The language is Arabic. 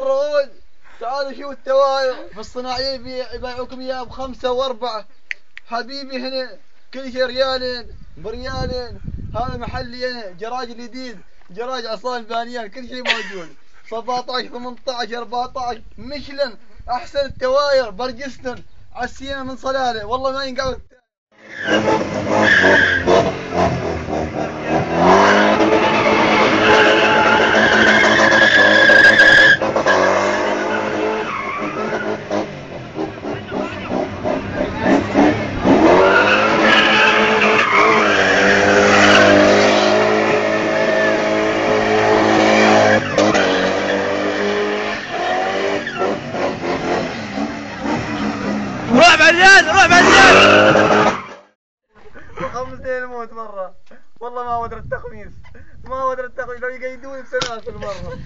الرغول تعالوا شوفوا التواير في الصناعية يبيعوكم اياها ب5 و4. حبيبي هنا كل شيء ريالين بريالين. هذا محلي هنا جراج الجديد، جراج عصام بانيان، كل شيء موجود. 17 18 14 مشلن، احسن التواير برجستن عسينا من صلاله، والله ما ينقعد. روح بعدين روح بعدين. 5 الموت مرة، والله ما ودر التخميس، ما ودر التخميس، لو يقيدوني بسنة في المرة.